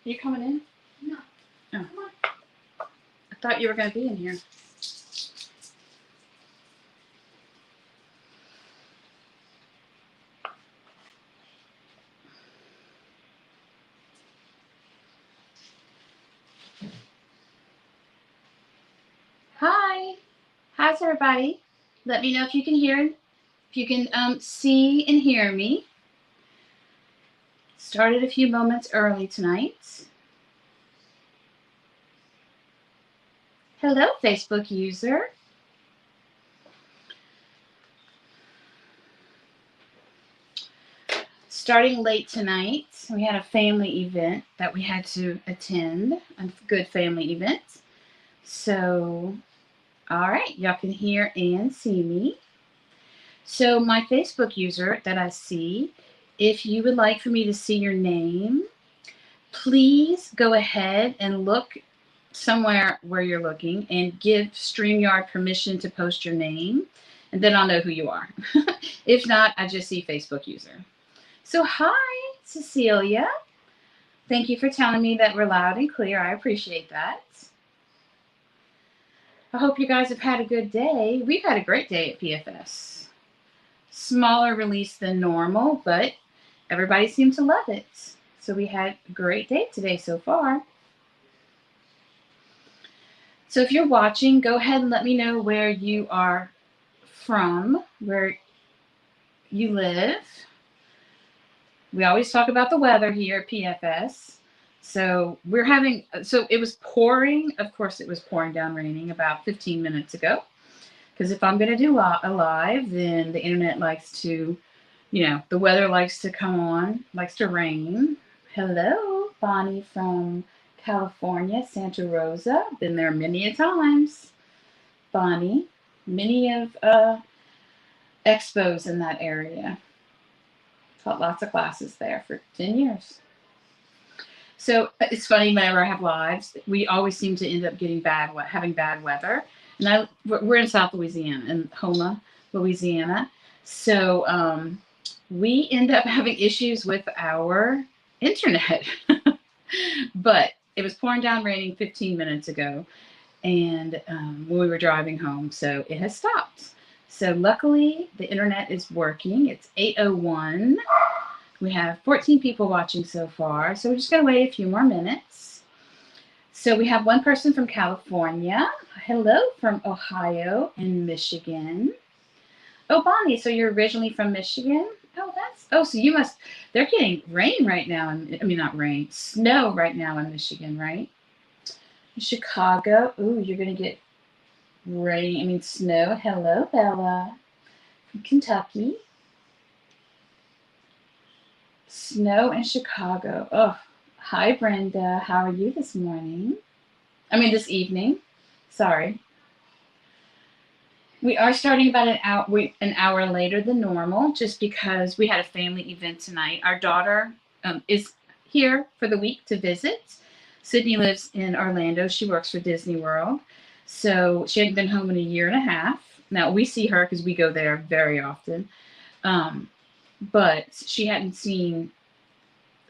you coming in? No. Oh. Come on. I thought you were going to be in here. Hi. How's everybody? Let me know if you can hear, if you can see and hear me. Started a few moments early tonight. Hello, Facebook user. Starting late tonight, we had a family event that we had to attend, a good family event. So, all right, y'all can hear and see me. So, my Facebook user that I see, if you would like for me to see your name, please go ahead and look somewhere where you're looking and give StreamYard permission to post your name, and then I'll know who you are. If not, I just see Facebook user. So, hi, Cecilia. Thank you for telling me that we're loud and clear. I appreciate that. I hope you guys have had a good day. We've had a great day at PFS. Smaller release than normal, but everybody seemed to love it. So we had a great day today so far. So if you're watching, go ahead and let me know where you are from, where you live. We always talk about the weather here at PFS. So it was pouring. Of course, it was pouring down raining about 15 minutes ago. Because if I'm going to do a live, then the internet likes to, the weather likes to come on, likes to rain. Hello, Bonnie from California, Santa Rosa. Been there many a times. Bonnie, many of expos in that area. Taught lots of classes there for 10 years. So it's funny, whenever I have lives, we always seem to end up getting having bad weather. And we're in South Louisiana, in Houma, Louisiana. So we end up having issues with our internet. But it was pouring down raining 15 minutes ago, and when we were driving home, so it has stopped. So luckily, the internet is working. It's 8:01. We have 14 people watching so far, so we're just going to wait a few more minutes. So we have one person from California. Hello from Ohio and Michigan. Oh, Bonnie, so you're originally from Michigan? So they're getting rain right now. Not rain, snow right now in Michigan, right? Chicago, ooh, you're going to get snow. Hello, Bella from Kentucky. Snow in Chicago. Oh, hi, Brenda. How are you this morning? This evening. Sorry. We are starting about an hour later than normal, just because we had a family event tonight. Our daughter is here for the week to visit. Sydney lives in Orlando. She works for Disney World. So she hadn't been home in a year and a half. Now, we see her because we go there very often. But she hadn't seen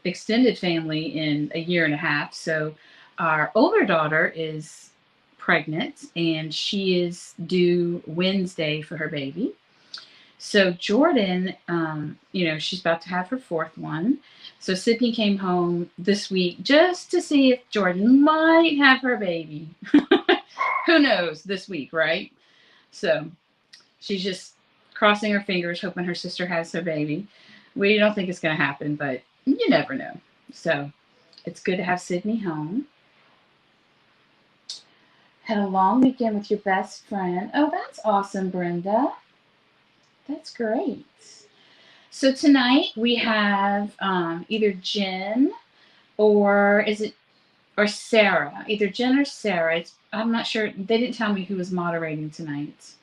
extended family in a year and a half. So our older daughter is pregnant, and she is due Wednesday for her baby. So Jordan, she's about to have her fourth one. So Sydney came home this week just to see if Jordan might have her baby. Who knows this week, right? So she's just crossing her fingers, hoping her sister has her baby. We don't think it's going to happen, but you never know. So it's good to have Sydney home. Had a long weekend with your best friend. Oh, that's awesome, Brenda. That's great. So tonight we have either Jen or Sarah. Either Jen or Sarah. I'm not sure. They didn't tell me who was moderating tonight.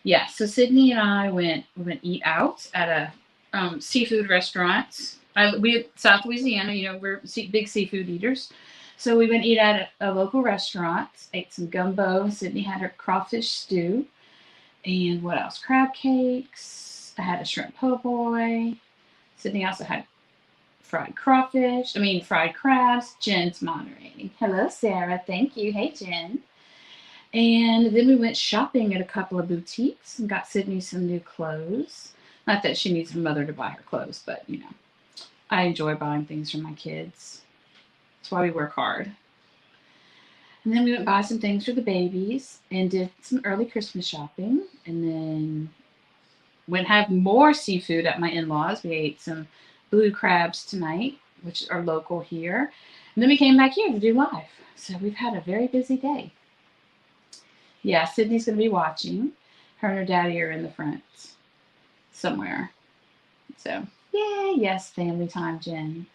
Yeah, so Sydney and I went eat out at a seafood restaurant. We South Louisiana, we're big seafood eaters. So we went eat at a local restaurant, ate some gumbo. Sydney had her crawfish stew. And what else? Crab cakes. I had a shrimp po' boy. Sydney also had fried crabs. Jen's moderating. Hello, Sarah. Thank you. Hey, Jen. And then we went shopping at a couple of boutiques and got Sydney some new clothes. Not that she needs her mother to buy her clothes, but you know, I enjoy buying things for my kids. That's why we work hard. And then we went buy some things for the babies and did some early Christmas shopping. And then went have more seafood at my in-laws. We ate some blue crabs tonight, which are local here. And then we came back here to do live. So we've had a very busy day. Yeah, Sydney's going to be watching. Her and her daddy are in the front somewhere. So, yay, yes, family time, Jen.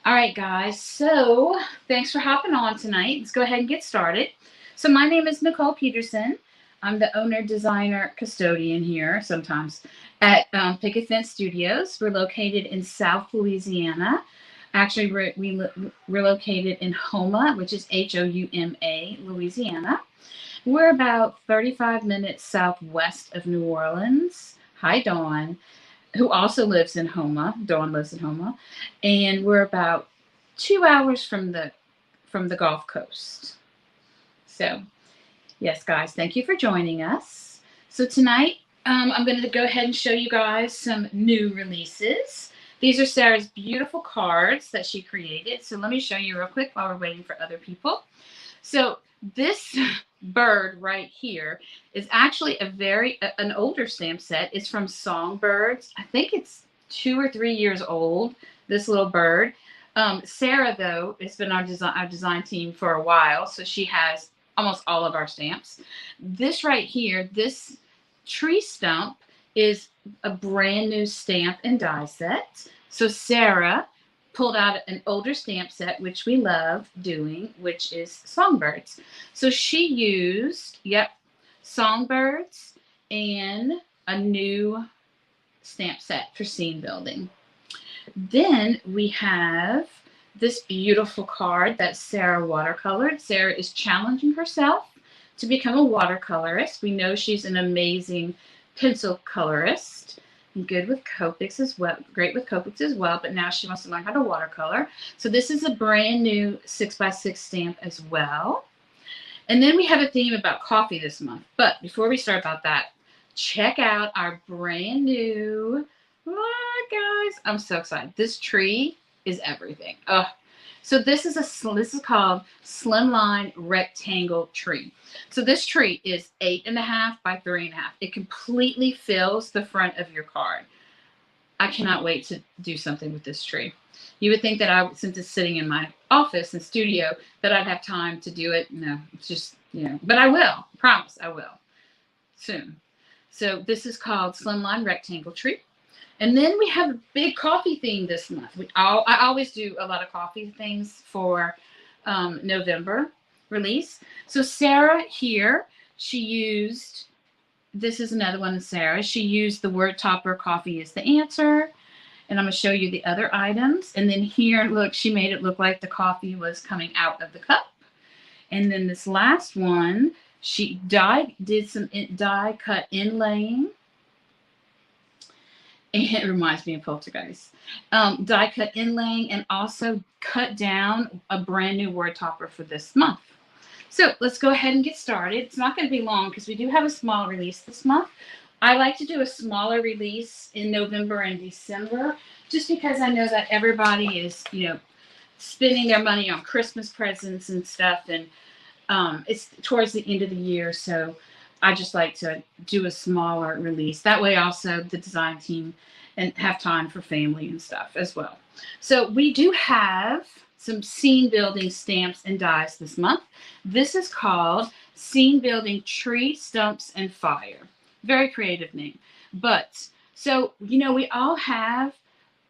All right, guys. So, thanks for hopping on tonight. Let's go ahead and get started. So, my name is Nicole Peterson. I'm the owner, designer, custodian here sometimes at Picket Studios. We're located in South Louisiana. Actually, we're located in Houma, which is Houma, Louisiana. We're about 35 minutes southwest of New Orleans. Hi, Dawn, who also lives in Houma. Dawn lives in Houma. And we're about 2 hours from the Gulf Coast. So, yes, guys, thank you for joining us. So tonight, I'm going to go ahead and show you guys some new releases. These are Sarah's beautiful cards that she created. So let me show you real quick while we're waiting for other people. So this bird right here is actually an older stamp set. It's from Songbirds. I think it's 2 or 3 years old, this little bird. Sarah, though, has been our design team for a while, so she has almost all of our stamps. This right here, this tree stump is a brand new stamp and die set. So Sarah pulled out an older stamp set, which we love doing, which is Songbirds. So she used, Songbirds and a new stamp set for scene building. Then we have this beautiful card that Sarah watercolored. Sarah is challenging herself to become a watercolorist. We know she's an amazing pencil colorist and good with Copics as well, great with Copics as well, but now she wants to learn how to watercolor. So this is a brand new 6x6 stamp as well. And then we have a theme about coffee this month. But before we start about that, check out our brand new, what, guys? I'm so excited. This tree is everything. Oh, so this is called Slimline Rectangle Tree. So this tree is 8.5 by 3.5. It completely fills the front of your card. I cannot wait to do something with this tree. You would think that since it's sitting in my office and studio, that I'd have time to do it. No, it's just, but I will. I promise I will soon. So this is called Slimline Rectangle Tree. And then we have a big coffee theme this month. I always do a lot of coffee things for November release. So Sarah here, she used, this is another one of Sarah. She used the word topper, coffee is the answer. And I'm going to show you the other items. And then here, look, she made it look like the coffee was coming out of the cup. And then this last one, she did some die cut inlaying. And it reminds me of Poltergeist. Die cut inlaying and also cut down a brand new word topper for this month. So let's go ahead and get started. It's not going to be long because we do have a small release this month. I like to do a smaller release in November and December just because I know that everybody is, spending their money on Christmas presents and stuff. And it's towards the end of the year. So I just like to do a smaller release. That way also the design team and have time for family and stuff as well. So we do have some scene building stamps and dies this month. This is called Scene Building Tree, Stumps, and Fire. Very creative name. But, so, we all have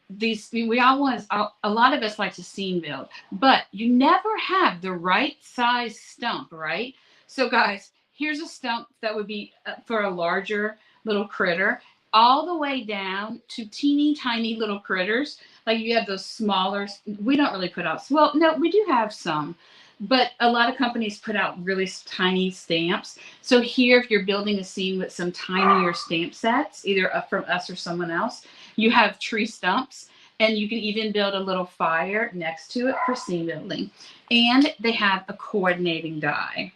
these, a lot of us like to scene build, but you never have the right size stump, right? So guys, here's a stump that would be for a larger little critter, all the way down to teeny tiny little critters. Like you have those smaller, we don't really put out, well, no, we do have some, but a lot of companies put out really tiny stamps. So here, if you're building a scene with some tinier stamp sets, either from us or someone else, you have tree stumps. And you can even build a little fire next to it for scene building. And they have a coordinating die.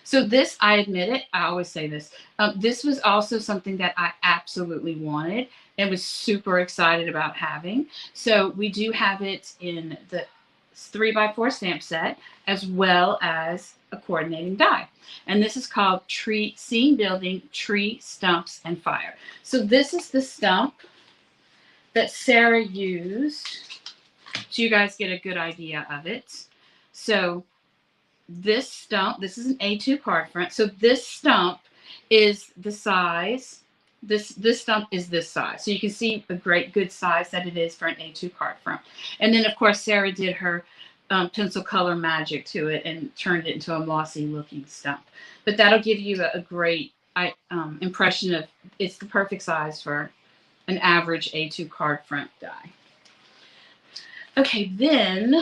So this, I admit it, I always say this. This was also something that I absolutely wanted and was super excited about having. So we do have it in the 3x4 stamp set, as well as a coordinating die. And this is called Tree Scene Building, Tree Stumps, and Fire. So this is the stump that Sarah used, so you guys get a good idea of it. So this stump, this is an A2 card front. So this stump is the size. This stump is this size. So you can see the good size that it is for an A2 card front. And then, of course, Sarah did her pencil color magic to it and turned it into a mossy looking stump. But that'll give you a great impression of it's the perfect size for an average A2 card front die. Okay, then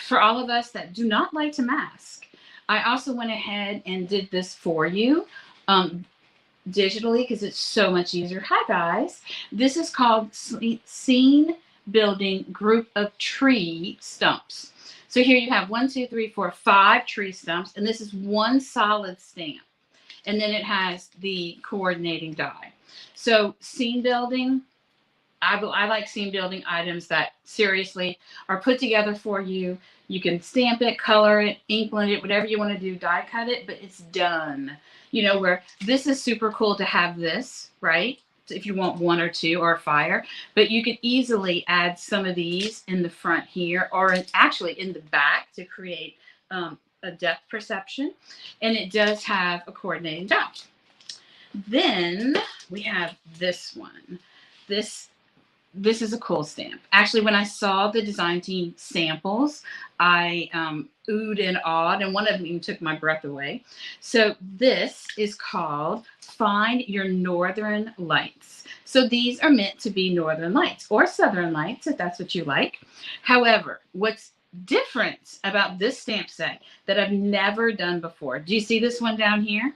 for all of us that do not like to mask, I also went ahead and did this for you digitally because it's so much easier. Hi guys, this is called Scene Building Group of Tree Stumps. So here you have 1, 2, 3, 4, 5 tree stumps, and this is one solid stamp. And then it has the coordinating die. So scene building, I like scene building items that seriously are put together for you. You can stamp it, color it, ink blend it, whatever you want to do, die cut it, but it's done. You know, where this is super cool to have this, right? If you want 1 or 2 or a fire, but you could easily add some of these in the front here or actually in the back to create a depth perception. And it does have a coordinating die. Then we have this one. This is a cool stamp. Actually, when I saw the design team samples, I oohed and awed, and one of them even took my breath away. So this is called Find Your Northern Lights. So these are meant to be Northern Lights or Southern Lights, if that's what you like. However, what's different about this stamp set that I've never done before, do you see this one down here?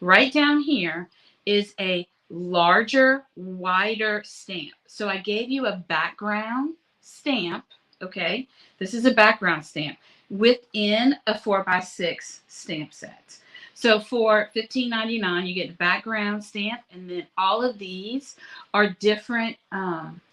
Right down here is a larger, wider stamp. So I gave you a background stamp, okay? This is a background stamp within a 4x6 stamp set. So for $15.99, you get the background stamp, and then all of these are different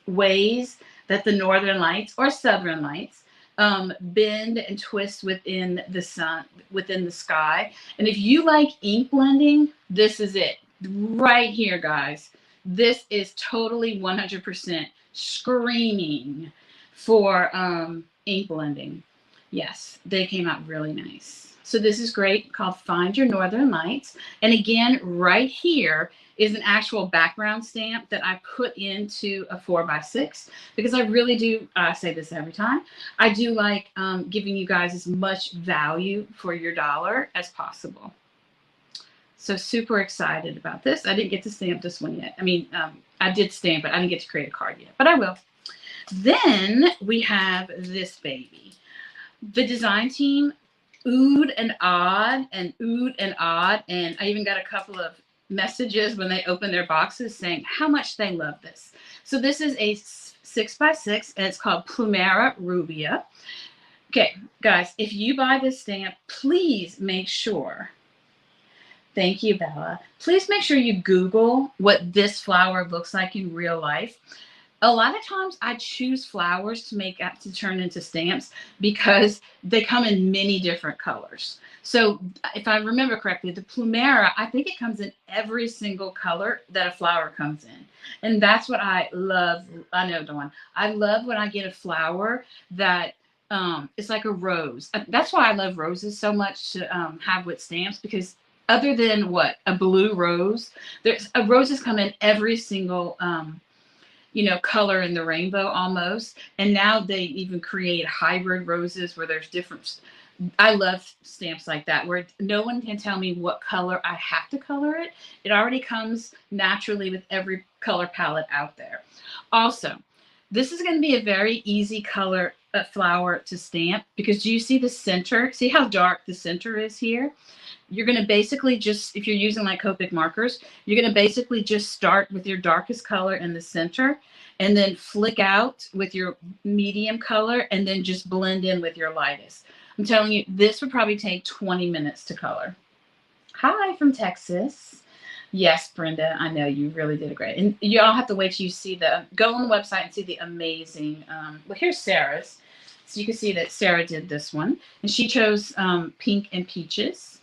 ways that the Northern Lights or Southern Lights bend and twist within the sun, within the sky. And if you like ink blending, this is it. Right here, guys. This is totally 100% screaming for ink blending. Yes, they came out really nice. So this is great, called Find Your Northern Lights. And again, right here is an actual background stamp that I put into a 4x6 because I really do, I say this every time, I do like giving you guys as much value for your dollar as possible. So super excited about this. I didn't get to stamp this one yet. I mean, I did stamp it. I didn't get to create a card yet, but I will. Then we have this baby. The design team oohed and awed and oohed and awed. And I even got a couple of messages when they opened their boxes saying how much they love this. So this is a 6x6 and it's called Plumera Rubia. Okay, guys, if you buy this stamp, please make sure. Thank you, Bella. Please make sure you Google what this flower looks like in real life. A lot of times I choose flowers to turn into stamps because they come in many different colors. So if I remember correctly, the Plumera, I think it comes in every single color that a flower comes in. And that's what I love. I know, Dawn. I love when I get a flower that it's like a rose. That's why I love roses so much to have with stamps, because other than what, a blue rose, roses come in every single color in the rainbow almost. And now they even create hybrid roses where there's different. I love stamps like that where no one can tell me what color I have to color it. It already comes naturally with every color palette out there. Also, this is going to be a very easy color flower to stamp because do you see the center? See how dark the center is here? you're going to basically just, if you're using like Copic markers, you're going to basically just start with your darkest color in the center and then flick out with your medium color and then just blend in with your lightest. I'm telling you, this would probably take 20 minutes to color. Hi from Texas. Yes, Brenda, I know you really did a great. And you all have to wait till you see go on the website and see the amazing, well, here's Sarah's. So you can see that Sarah did this one. And she chose pink and peaches.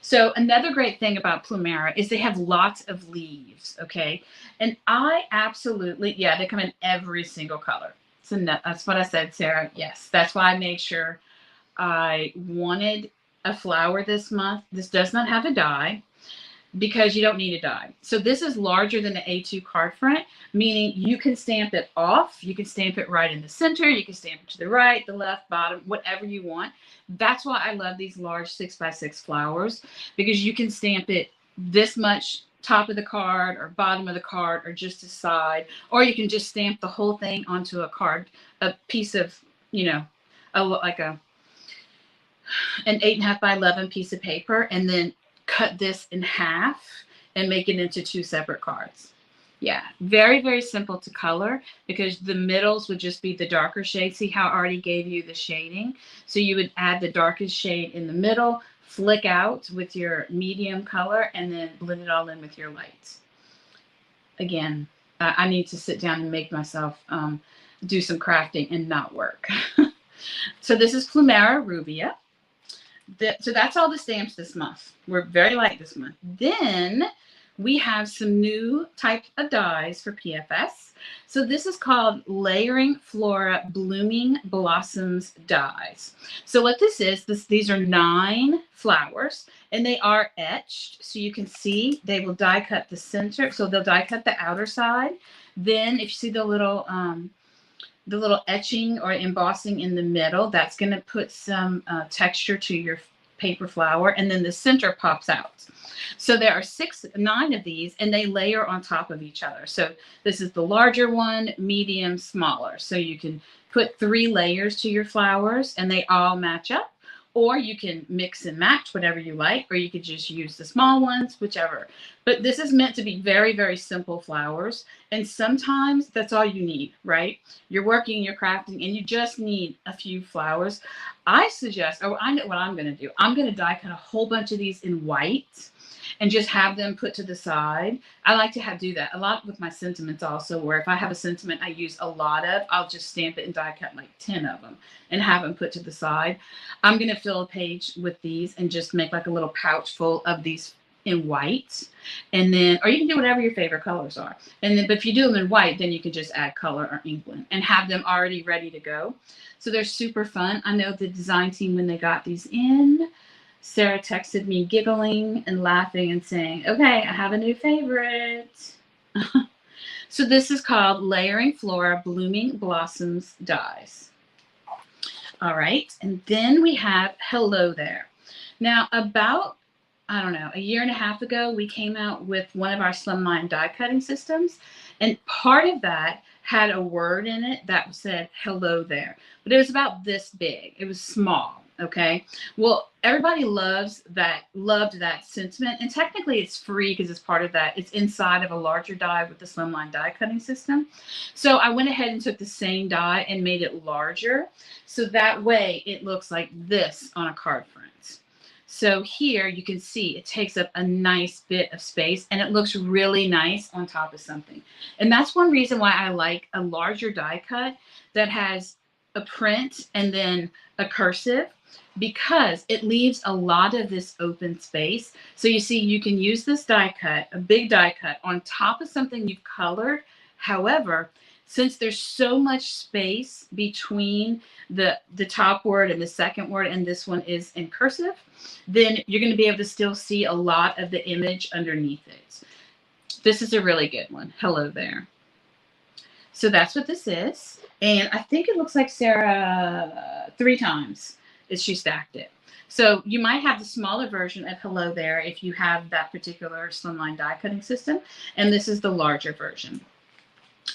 So another great thing about Plumera is they have lots of leaves, okay? And I absolutely, yeah, they come in every single color. So that's what I said, Sarah. Yes, that's why I made sure I wanted a flower this month. This does not have a die because you don't need a die. So this is larger than the A2 card front, meaning you can stamp it off. You can stamp it right in the center. You can stamp it to the right, the left, bottom, whatever you want. That's why I love these large 6x6 flowers, because you can stamp it this much top of the card or bottom of the card or just a side, or you can just stamp the whole thing onto a card, a piece of, you know, like an 8.5 by 11 piece of paper, and then cut this in half and make it into 2 separate cards. Yeah, very, very simple to color because the middles would just be the darker shade. See how I already gave you the shading? So you would add the darkest shade in the middle, flick out with your medium color, and then blend it all in with your lights. Again, I need to sit down and make myself do some crafting and not work. So this is Plumera Rubia. So that's all the stamps this month. We're very light this month. Then we have some new type of dies for PFS. So this is called Layering Flora Blooming Blossoms dies. So what this is, these are 9 flowers and they are etched. So you can see they will die cut the center. So they'll die cut the outer side. Then if you see the little etching or embossing in the middle, that's going to put some texture to your paper flower, and then the center pops out. So there are 9 of these, and they layer on top of each other. So this is the larger one, medium, smaller. So you can put 3 layers to your flowers, and they all match up. Or you can mix and match whatever you like, or you could just use the small ones, whichever. But this is meant to be very, very simple flowers. And sometimes that's all you need, right? You're working, you're crafting, and you just need a few flowers. I suggest, I know what I'm going to do. I'm going to die cut a whole bunch of these in white and just have them put to the side. I like to do that a lot with my sentiments also, where if I have a sentiment I use a lot of, I'll just stamp it and die cut like 10 of them and have them put to the side. I'm going to fill a page with these and just make like a little pouch full of these in white. And then, or you can do whatever your favorite colors are. And then, but if you do them in white, then you can just add color or inkling and have them already ready to go. So they're super fun. I know the design team, when they got these in, Sarah texted me giggling and laughing and saying, okay, I have a new favorite. So this is called Layering Flora Blooming Blossoms Dies. All right. And then we have Hello There. Now, about, I don't know, a year and a half ago, we came out with one of our slimline die cutting systems. And part of that had a word in it that said hello there. But it was about this big. It was small. Okay. Well, everybody loved that sentiment. And technically it's free because it's part of that. It's inside of a larger die with the slimline die cutting system. So I went ahead and took the same die and made it larger. So that way it looks like this on a card front. So here you can see it takes up a nice bit of space and it looks really nice on top of something. And that's one reason why I like a larger die cut that has a print and then a cursive, because it leaves a lot of this open space. So you see, you can use this die cut, a big die cut, on top of something you've colored. However, since there's so much space between the top word and the second word, and this one is in cursive, then you're going to be able to still see a lot of the image underneath it. This is a really good one. Hello there. So that's what this is. And I think it looks like Sarah 3 times as she stacked it. So you might have the smaller version of Hello There if you have that particular slimline die cutting system. And this is the larger version.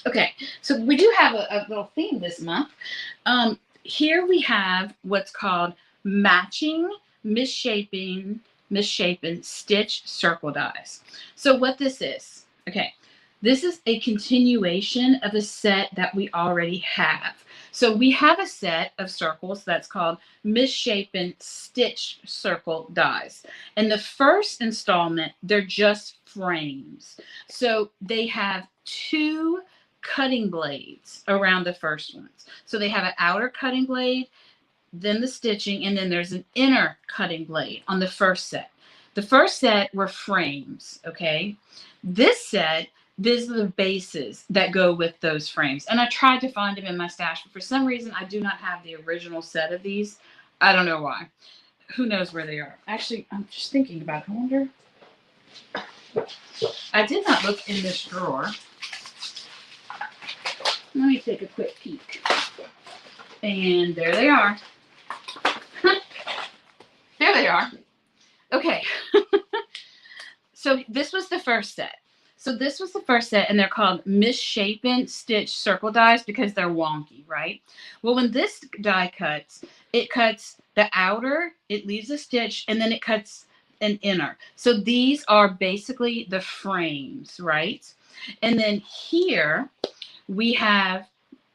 Okay, so we do have a little theme this month. Here we have what's called matching, misshaping, misshapen stitch circle dies. So what this is, okay, this is a continuation of a set that we already have. So we have a set of circles that's called misshapen stitch circle dies. And the first installment, they're just frames. So they have two cutting blades around the first ones. So they have an outer cutting blade, then the stitching, and then there's an inner cutting blade on the first set. The first set were frames, okay? This set, these are the bases that go with those frames. And I tried to find them in my stash, but for some reason, I do not have the original set of these. I don't know why. Who knows where they are? Actually, I'm just thinking about it. I wonder. I did not look in this drawer. Let me take a quick peek. And there they are. There they are. Okay. So this was the first set. So this was the first set, and they're called misshapen stitch circle dies because they're wonky, right? Well, when this die cuts, it cuts the outer, it leaves a stitch, and then it cuts an inner. So these are basically the frames, right? And then here we have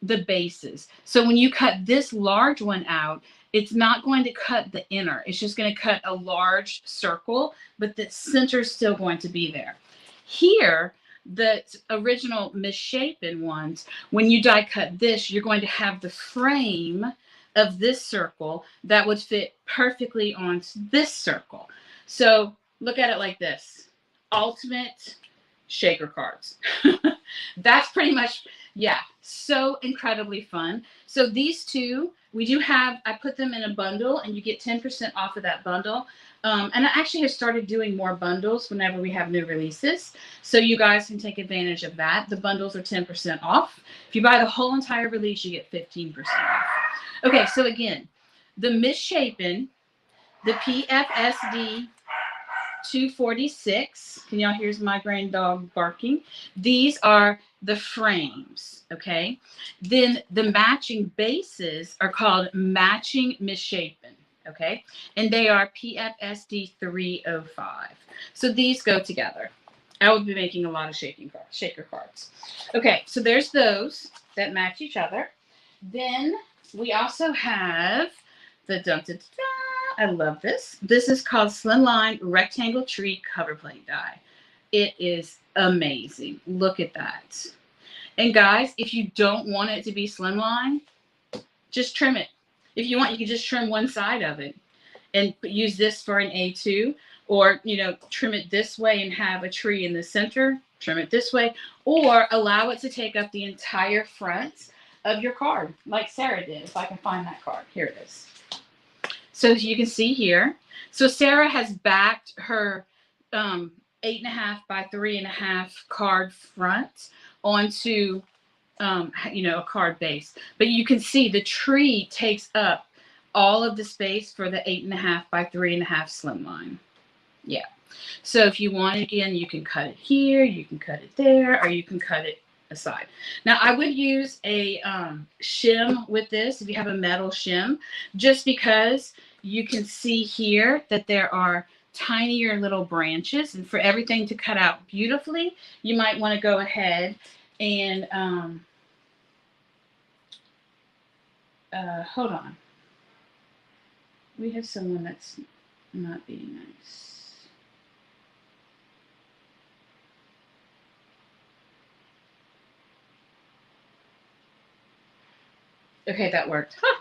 the bases. So when you cut this large one out, it's not going to cut the inner. It's just going to cut a large circle, but the center is still going to be there. Here, the original misshapen ones, when you die cut this, you're going to have the frame of this circle that would fit perfectly on this circle. So look at it like this. Ultimate shaker cards. That's pretty much, yeah, so incredibly fun. So these two, we do have, I put them in a bundle and you get 10% off of that bundle. And I actually have started doing more bundles whenever we have new releases. So you guys can take advantage of that. The bundles are 10% off. If you buy the whole entire release, you get 15% off. Okay, so again, the misshapen, the PFSD 246. Can y'all hear my grand dog barking? These are the frames, okay? Then the matching bases are called matching misshapen, okay? And they are PFSD 305. So these go together. I will be making a lot of shaker cards. Okay, so there's those that match each other. Then we also have the I love this. This is called Slimline Rectangle Tree Cover Plate Die. It is amazing. Look at that. And guys, if you don't want it to be slimline, just trim it. If you want, you can just trim one side of it and use this for an A2, or, you know, trim it this way and have a tree in the center, trim it this way, or allow it to take up the entire front of your card, like Sarah did. If I can find that card. Here it is. So you can see here. So Sarah has backed her 8.5 by 3.5 card front onto, you know, a card base. But you can see the tree takes up all of the space for the 8.5 by 3.5 slimline. Yeah. So if you want it again, you can cut it here, you can cut it there, or you can cut it aside. Now I would use a shim with this if you have a metal shim, just because you can see here that there are tinier little branches, and for everything to cut out beautifully, you might want to go ahead and hold on. We have someone that's not being nice. Okay, that worked. Huh.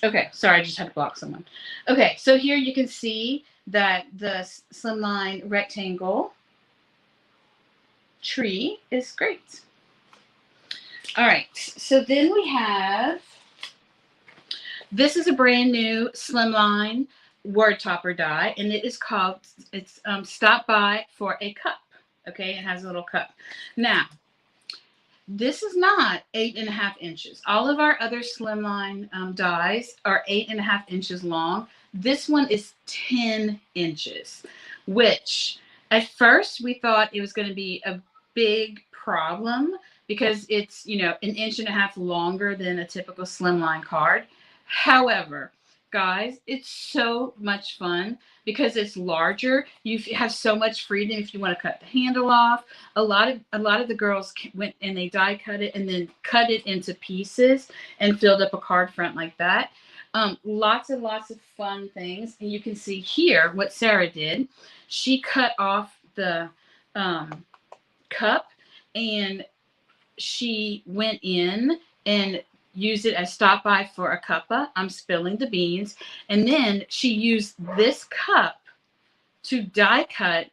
Okay, sorry, I just had to block someone. Okay, so here you can see that the slimline rectangle tree is great. All right, so then we have, this is a brand new slimline word topper die, and it is called, it's Stop By for a Cup. Okay, it has a little cup. Now, this is not 8.5 inches. All of our other slimline dies are 8.5 inches long. This one is 10 inches, which at first we thought it was going to be a big problem because it's, you know, 1.5 inches longer than a typical slimline card. However, guys, it's so much fun because it's larger. You have so much freedom if you want to cut the handle off. A lot of the girls went and they die cut it and then cut it into pieces and filled up a card front like that. Lots and lots of fun things. And you can see here what Sarah did. She cut off the cup and she went in and used it as stop by for a cuppa. I'm spilling the beans. And then she used this cup to die cut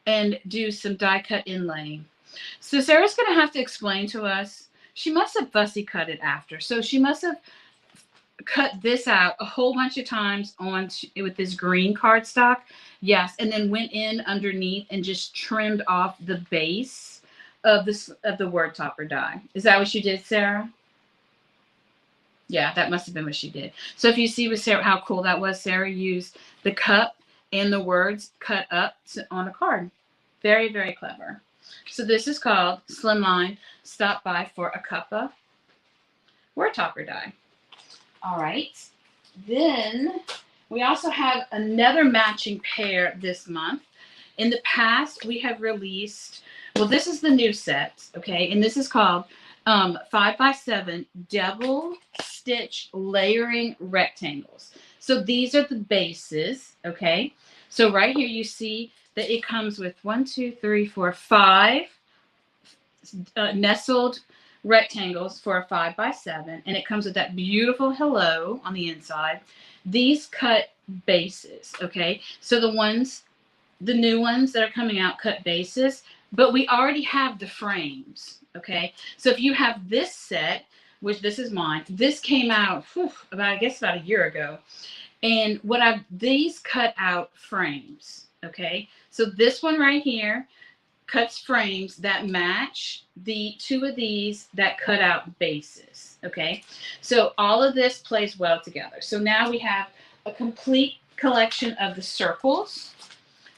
and do some die cut inlaying. So Sarah's going to have to explain to us. She must have fussy cut it after. So she must have cut this out a whole bunch of times with this green cardstock. Yes. And then went in underneath and just trimmed off the base of the word topper die. Is that what you did, Sarah? Yeah, that must have been what she did. So if you see with Sarah how cool that was, Sarah used the cup and the words cut up on a card. Very, very clever. So this is called Slimline Stop By for a Cuppa word topper die. All right. Then we also have another matching pair this month. In the past, we have released, well, this is the new set, okay? And this is called 5x7 double stitch layering rectangles. So these are the bases, okay? So right here you see that it comes with 5 nestled rectangles for a 5x7, and it comes with that beautiful hello on the inside. These cut bases, okay? So the new ones that are coming out cut bases, but we already have the frames, okay? So if you have this set, which this is mine, this came out about a year ago. And these cut out frames, okay? So this one right here cuts frames that match the two of these that cut out bases, okay? So all of this plays well together. So now we have a complete collection of the circles.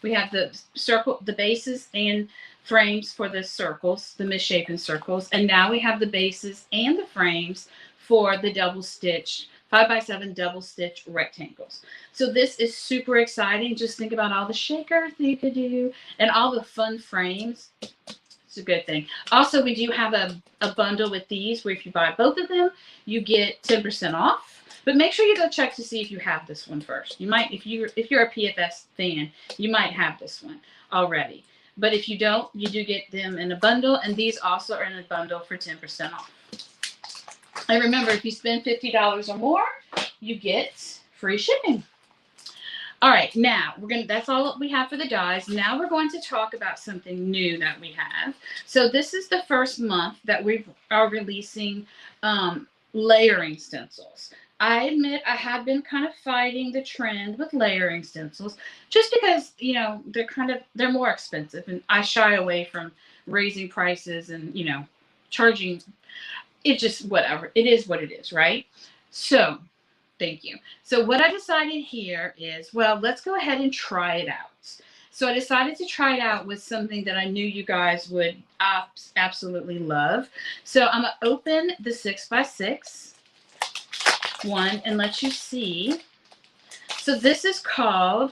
We have the bases and frames for the circles, the misshapen circles. And now we have the bases and the frames for the double stitch, 5x7 double stitch rectangles. So this is super exciting. Just think about all the shakers that you could do and all the fun frames. It's a good thing. Also, we do have a bundle with these where if you buy both of them, you get 10% off. But make sure you go check to see if you have this one first. You might, if you're a PFS fan, you might have this one already. But if you don't, you do get them in a bundle, and these also are in a bundle for 10% off. And remember, if you spend $50 or more, you get free shipping. All right, now that's all we have for the dies. Now we're going to talk about something new that we have. So this is the first month that we are releasing layering stencils. I admit I have been kind of fighting the trend with layering stencils just because, you know, they're more expensive, and I shy away from raising prices and, you know, charging. It just, whatever. It is what it is, right? So, thank you. So what I decided here is, well, let's go ahead and try it out. So I decided to try it out with something that I knew you guys would absolutely love. So I'm going to open the 6x6 one and let you see. So this is called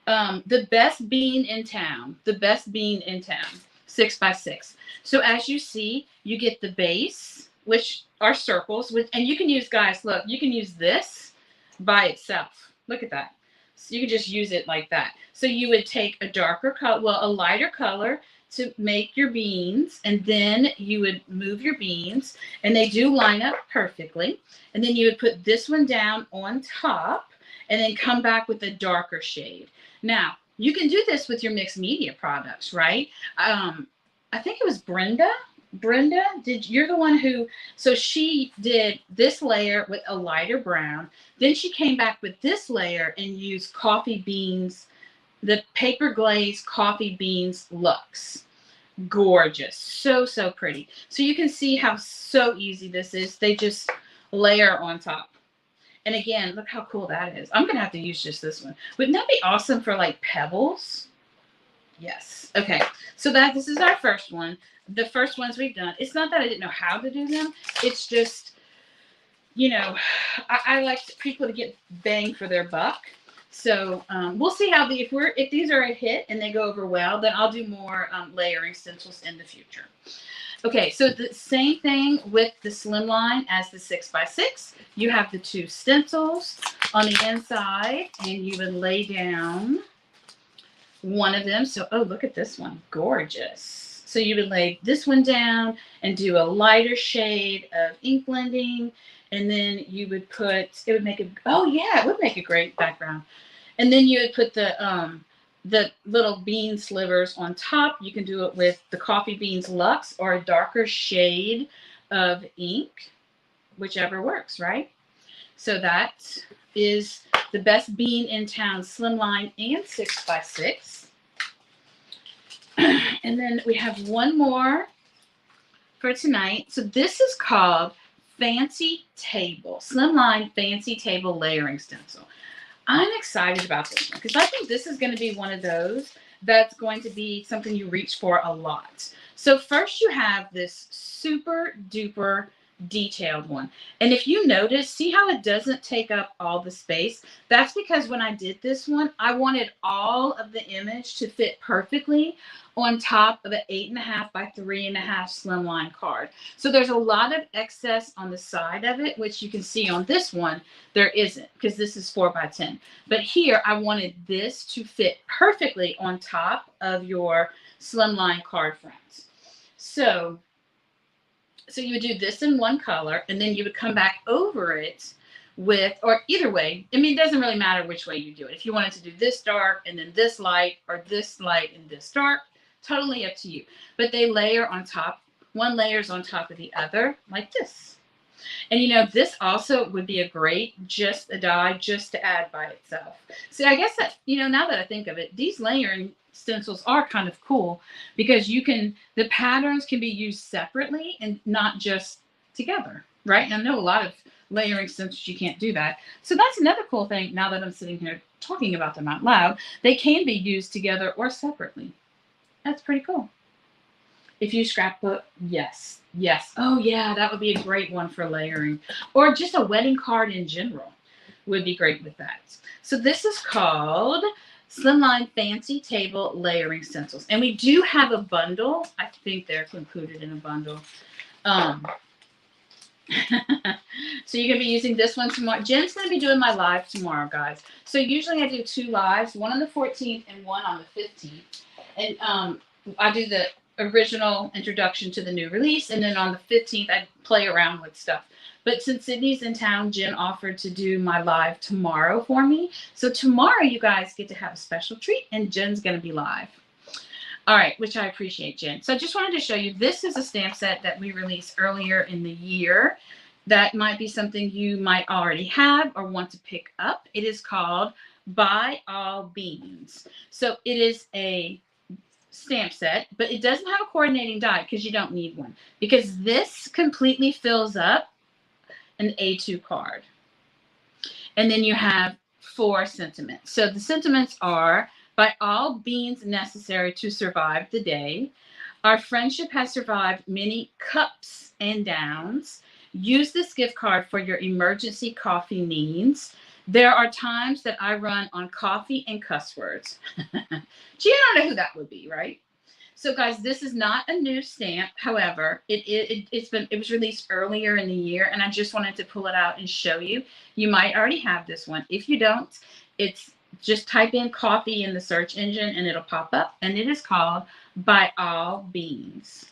the best bean in town. The best bean in town. 6x6. So as you see, you get the base, which are circles, and you can use, guys, look, you can use this by itself. Look at that. So you can just use it like that. So you would take a darker color, well, a lighter color to make your beans, and then you would move your beans, and they do line up perfectly. And then you would put this one down on top, and then come back with a darker shade. Now, you can do this with your mixed media products, right? I think it was Brenda. You're the one who, so she did this layer with a lighter brown. Then she came back with this layer and used coffee beans, the paper glaze coffee beans Luxe. Gorgeous. So, so pretty. So you can see how so easy this is. They just layer on top. And again, look how cool that is. I'm going to have to use just this one. Wouldn't that be awesome for like pebbles? Yes. Okay. So this is our first one. The first ones we've done. It's not that I didn't know how to do them. It's just you know, I like people to get bang for their buck. So we'll see how if these are a hit and they go over well, then I'll do more layering stencils in the future. Okay, so the same thing with the slimline as the 6x6. You have the 2 stencils on the inside, and you would lay down one of them. So, oh, look at this one. Gorgeous. So you would lay this one down and do a lighter shade of ink blending. And then you would put, it would make a, oh yeah, it would make a great background. And then you would put the little bean slivers on top. You can do it with the Coffee Beans Luxe or a darker shade of ink, whichever works, right? So that is the best bean in town, slimline and 6x6. And then we have one more for tonight. So this is called Fancy Table, Slimline Fancy Table Layering Stencil. I'm excited about this one because I think this is going to be one of those that's going to be something you reach for a lot. So first you have this super duper detailed one. And if you notice, see how it doesn't take up all the space? That's because when I did this one, I wanted all of the image to fit perfectly on top of an 8.5 by 3.5 slimline card. So there's a lot of excess on the side of it, which you can see on this one, there isn't because this is 4 by 10. But here I wanted this to fit perfectly on top of your slimline card frames. So you would do this in one color, and then you would come back over it with, or either way, I mean, it doesn't really matter which way you do it. If you wanted to do this dark and then this light, or this light and this dark, totally up to you. But they layer on top, one layers on top of the other, like this. And you know, this also would be a great just a die just to add by itself. See, I guess that, you know, now that I think of it, these layering stencils are kind of cool because you can, the patterns can be used separately and not just together, right? And I know a lot of layering stencils you can't do that. So that's another cool thing. Now that I'm sitting here talking about them out loud, they can be used together or separately. That's pretty cool. If you scrapbook, yes. Oh yeah, that would be a great one for layering, or just a wedding card in general would be great with that. So this is called Slimline Fancy Table Layering Stencils. And we do have a bundle. I think they're included in a bundle. So you're going to be using this one tomorrow. Jen's going to be doing my live tomorrow, guys. So usually I do 2 lives, one on the 14th and one on the 15th. And I do the original introduction to the new release. And then on the 15th, I play around with stuff. But since Sydney's in town, Jen offered to do my live tomorrow for me. So tomorrow you guys get to have a special treat, and Jen's going to be live. All right, which I appreciate, Jen. So I just wanted to show you, this is a stamp set that we released earlier in the year. That might be something you might already have or want to pick up. It is called Buy All Beans. So it is a stamp set, but it doesn't have a coordinating die because you don't need one, because this completely fills up an A2 card. And then you have 4 sentiments. So the sentiments are, by all beans necessary to survive the day, our friendship has survived many ups and downs. Use this gift card for your emergency coffee needs. There are times that I run on coffee and cuss words. Gee, I don't know who that would be, right? So guys, this is not a new stamp. However, it was released earlier in the year, and I just wanted to pull it out and show you. You might already have this one. If you don't, it's just type in coffee in the search engine and it'll pop up, and it is called By All Beans.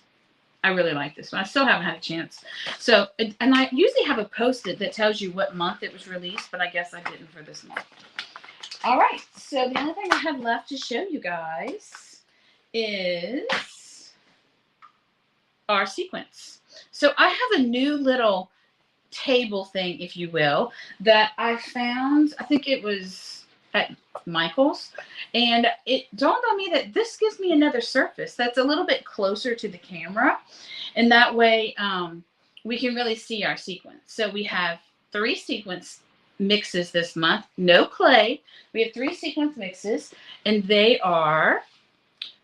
I really like this one. I still haven't had a chance. So, and I usually have a post-it that tells you what month it was released, but I guess I didn't for this month. All right. So the only thing I have left to show you guys is our sequins. So I have a new little table thing, if you will, that I found. I think it was at Michael's, and it dawned on me that this gives me another surface that's a little bit closer to the camera, and that way we can really see our sequins. So we have 3 sequins mixes this month, no clay. We have 3 sequins mixes, and they are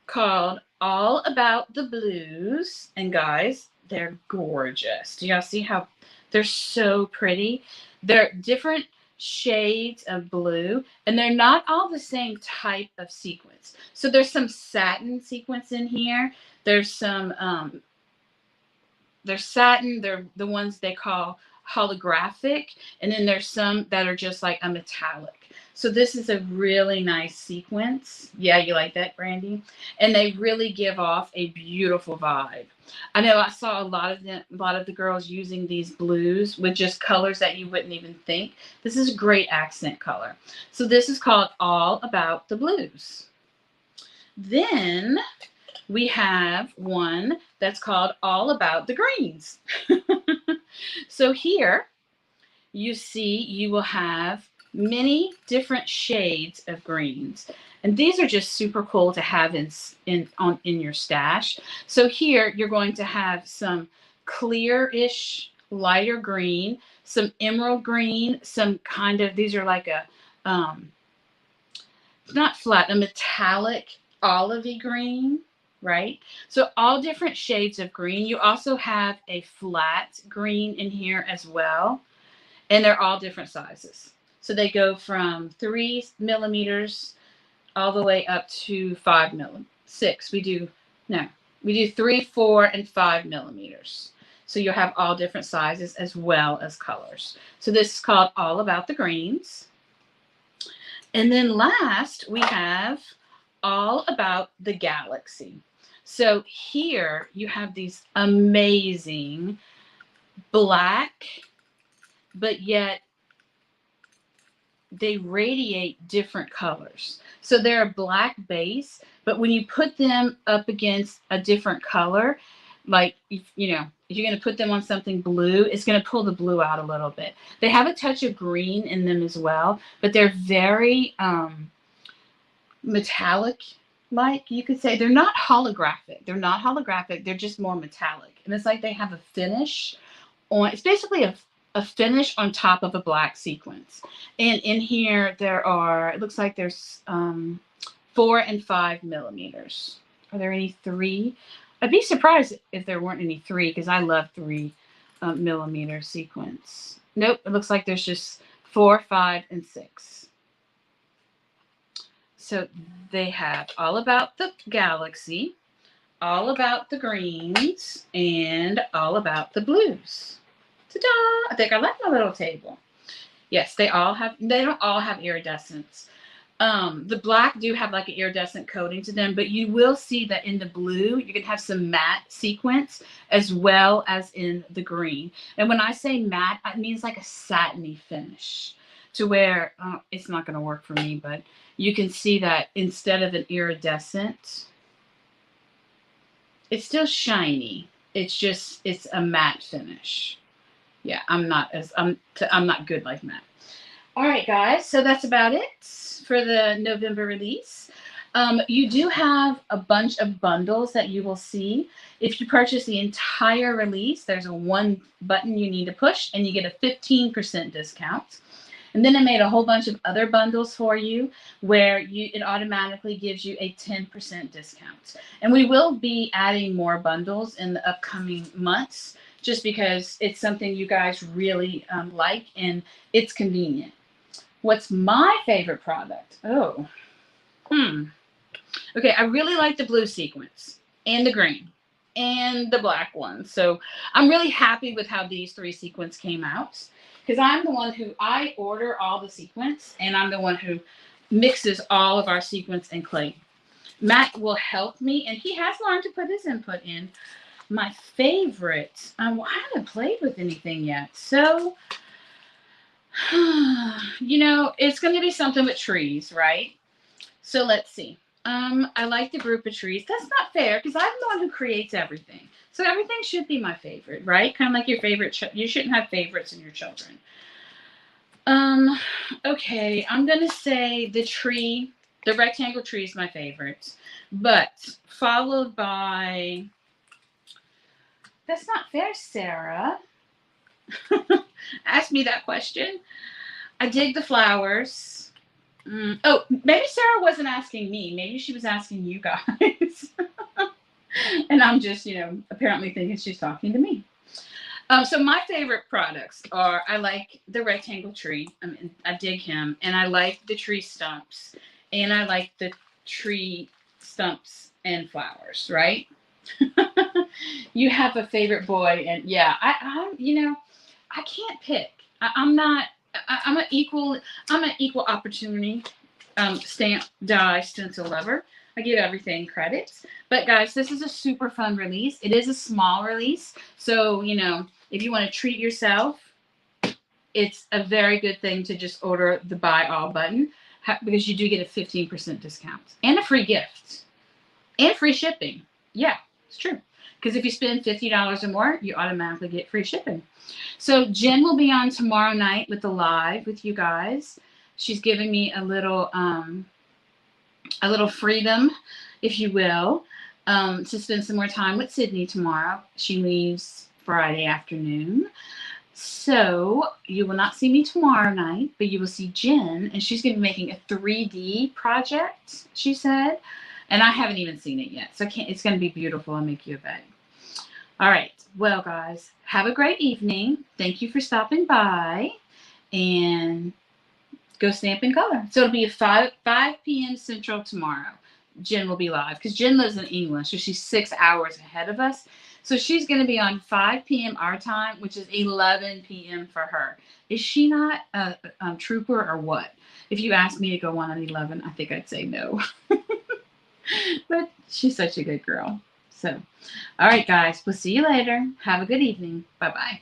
called All About the Blues, and guys, they're gorgeous. Do y'all see how They're so pretty. They're different shades of blue, and they're not all the same type of sequins. So there's some satin sequins in here. There's some they're satin. They're the ones they call holographic, and then there's some that are just like a metallic. So this is a really nice sequence. Yeah, you like that, Brandy? And they really give off a beautiful vibe. I know I saw a lot of the girls using these blues with just colors that you wouldn't even think. This is a great accent color. So this is called All About the Blues. Then we have one that's called All About the Greens. So here you see you will have many different shades of greens. And these are just super cool to have in your stash. So here you're going to have some clear-ish, lighter green, some emerald green, some kind of, these are like a, not flat, a metallic olivey green, right? So all different shades of green. You also have a flat green in here as well. And they're all different sizes. So they go from 3 millimeters all the way up to 5 millimeters. 6. We do 3, 4, and 5 millimeters. So you'll have all different sizes as well as colors. So this is called All About the Greens. And then last, we have All About the Galaxy. So here you have these amazing black, but yet they radiate different colors. So they're a black base, but when you put them up against a different color, like, if you're going to put them on something blue, it's going to pull the blue out a little bit. They have a touch of green in them as well, but they're very metallic, like you could say. They're not holographic. They're just more metallic. And it's like they have a finish on, it's basically a finish on top of a black sequence. And in here there are, it looks like there's 4 and 5 millimeters. Are there any 3? I'd be surprised if there weren't any 3, because I love 3 millimeter sequence. Nope, it looks like there's just 4, 5, and 6. So they have All About the Galaxy, All About the Greens, and All About the Blues. Ta-da! I think I like my little table. Yes, they don't all have iridescence. The black do have like an iridescent coating to them, but you will see that in the blue, you can have some matte sequence as well as in the green. And when I say matte, it means like a satiny finish, to where it's not going to work for me, but you can see that instead of an iridescent, it's still shiny. It's a matte finish. Yeah, I'm not good like that. All right, guys. So that's about it for the November release. You do have a bunch of bundles that you will see. If you purchase the entire release, there's a 1 button you need to push, and you get a 15% discount. And then I made a whole bunch of other bundles for you where it automatically gives you a 10% discount. And we will be adding more bundles in the upcoming months, just because it's something you guys really like, and it's convenient. What's my favorite product? Okay, I really like the blue sequence and the green and the black one. So I'm really happy with how these 3 sequins came out, because I'm the one who, I order all the sequins, and I'm the one who mixes all of our sequins and clay. Matt will help me, and he has learned to put his input in. My favorite, I haven't played with anything yet, so it's going to be something with trees, right? So let's see. I like the group of trees. That's not fair, because I'm the one who creates everything, so everything should be my favorite, right? Kind of like your favorite. You shouldn't have favorites in your children. Okay, I'm gonna say the rectangle tree is my favorite, but followed by. That's not fair, Sarah. Ask me that question. I dig the flowers. Oh, maybe Sarah wasn't asking me. Maybe she was asking you guys. And I'm just, apparently thinking she's talking to me. So my favorite products are, I like the rectangle tree. I mean, I dig him, and I like the tree stumps, and I like the tree stumps and flowers. Right? You have a favorite boy, and yeah, I can't pick. I'm not. I'm an equal. I'm an equal opportunity stamp die stencil lover. I give everything credit. But guys, this is a super fun release. It is a small release, so if you want to treat yourself, it's a very good thing to just order the buy all button because you do get a 15% discount and a free gift and free shipping. Yeah, it's true. Because if you spend $50 or more, you automatically get free shipping. So Jen will be on tomorrow night with the live with you guys. She's giving me a little freedom, if you will, to spend some more time with Sydney tomorrow. She leaves Friday afternoon. So you will not see me tomorrow night, but you will see Jen, and she's going to be making a 3D project, she said. And I haven't even seen it yet. So it's going to be beautiful. I'll make you a bed. All right. Well, guys, have a great evening. Thank you for stopping by. And go stamp in color. So it'll be at 5 p.m. Central tomorrow. Jen will be live because Jen lives in England, so she's 6 hours ahead of us. So she's going to be on 5 p.m. our time, which is 11 p.m. for her. Is she not a trooper or what? If you asked me to go on at 11, I think I'd say no. But she's such a good girl. So, all right, guys, we'll see you later. Have a good evening. Bye-bye.